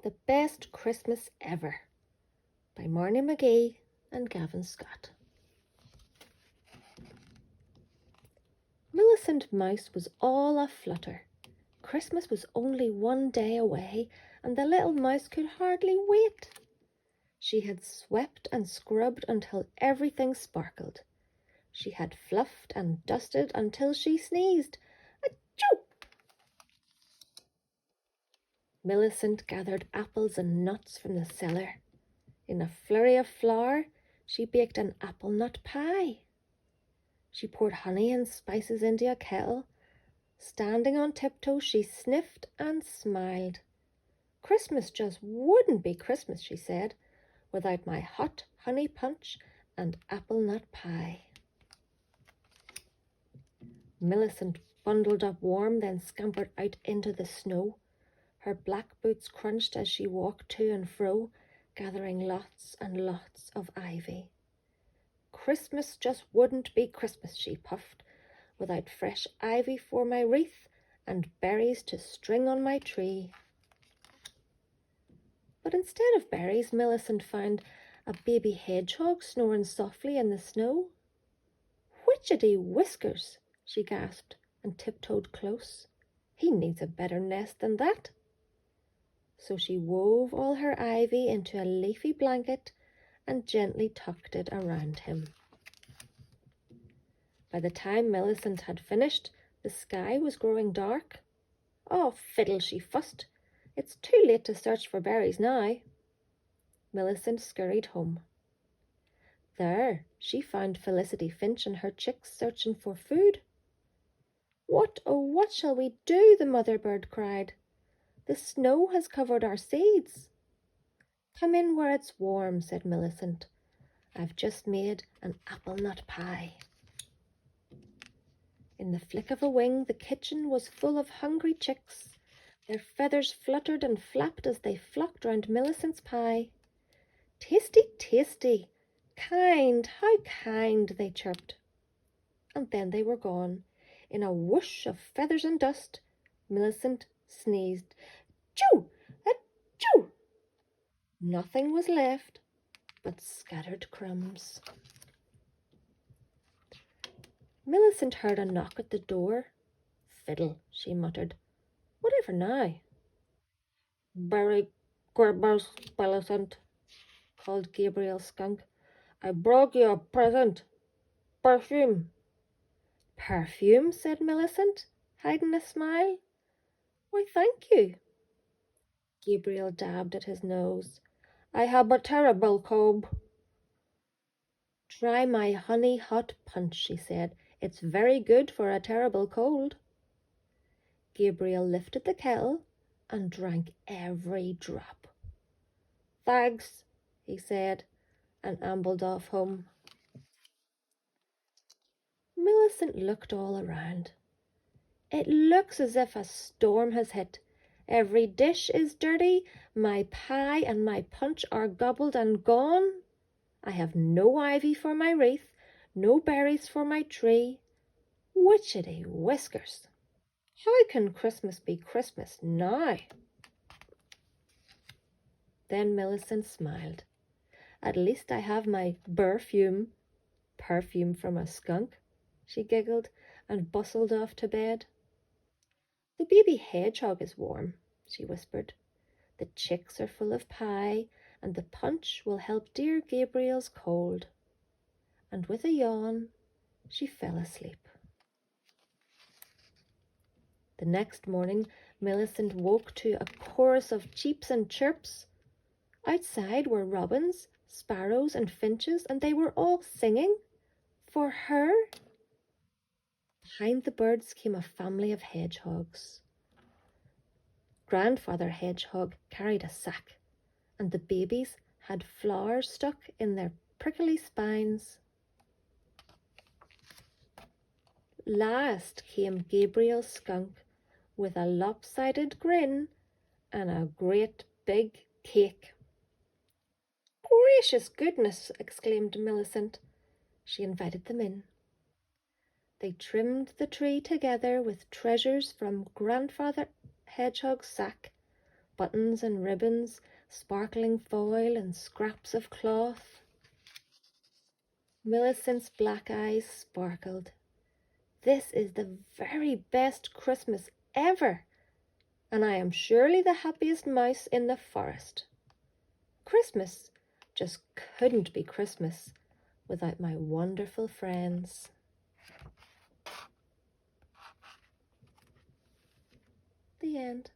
The Best Christmas Ever by Marnie McGee and Gavin Scott. Millicent Mouse was all aflutter. Christmas was only one day away, and the little mouse could hardly wait. She had swept and scrubbed until everything sparkled. She had fluffed and dusted until she sneezed. Achoo! Millicent gathered apples and nuts from the cellar. In a flurry of flour, she baked an apple nut pie. She poured honey and spices into a kettle. Standing on tiptoe, she sniffed and smiled. Christmas just wouldn't be Christmas, she said, without my hot honey punch and apple nut pie. Millicent bundled up warm, then scampered out into the snow. Her black boots crunched as she walked to and fro, gathering lots and lots of ivy. Christmas just wouldn't be Christmas, she puffed, without fresh ivy for my wreath and berries to string on my tree. But instead of berries, Millicent found a baby hedgehog snoring softly in the snow. "Witchetty whiskers," she gasped and tiptoed close. "He needs a better nest than that." So she wove all her ivy into a leafy blanket and gently tucked it around him. By the time Millicent had finished, the sky was growing dark. "Oh, fiddle," she fussed. "It's too late to search for berries now." Millicent scurried home. There, she found Felicity Finch and her chicks searching for food. "What, oh, what shall we do?" the mother bird cried. "The snow has covered our seeds." "Come in where it's warm," said Millicent. "I've just made an apple nut pie." In the flick of a wing, the kitchen was full of hungry chicks. Their feathers fluttered and flapped as they flocked round Millicent's pie. "Tasty, tasty! Kind, how kind!" they chirped. And then they were gone. In a whoosh of feathers and dust, Millicent sneezed. "Choo! Achoo!" Nothing was left but scattered crumbs. Millicent heard a knock at the door. "Fiddle," she muttered. "Whatever now?" "Berry Gribbers, Millicent," called Gabriel Skunk. "I brought you a present. Perfume." "Perfume?" said Millicent, hiding a smile. "Why, thank you." Gabriel dabbed at his nose. "I have a terrible cold." "Try my honey hot punch," she said. "It's very good for a terrible cold." Gabriel lifted the kettle and drank every drop. "Thanks," he said, and ambled off home. Millicent looked all around. "It looks as if a storm has hit. Every dish is dirty, my pie and my punch are gobbled and gone. I have no ivy for my wreath, no berries for my tree. Witchetty whiskers! How can Christmas be Christmas now?" Then Millicent smiled. "At least I have my perfume from a skunk," she giggled and bustled off to bed. "The baby hedgehog is warm," she whispered. "The chicks are full of pie, and the punch will help dear Gabriel's cold." And with a yawn, she fell asleep. The next morning, Millicent woke to a chorus of cheeps and chirps. Outside were robins, sparrows, and finches, and they were all singing for her. Behind the birds came a family of hedgehogs. Grandfather Hedgehog carried a sack, and the babies had flowers stuck in their prickly spines. Last came Gabriel Skunk with a lopsided grin and a great big cake. "Gracious goodness!" exclaimed Millicent. She invited them in. They trimmed the tree together with treasures from Grandfather Hedgehog's sack, buttons and ribbons, sparkling foil and scraps of cloth. Millicent's black eyes sparkled. This is the very best Christmas ever, and I am surely the happiest mouse in the forest. Christmas just couldn't be Christmas without my wonderful friends. The end.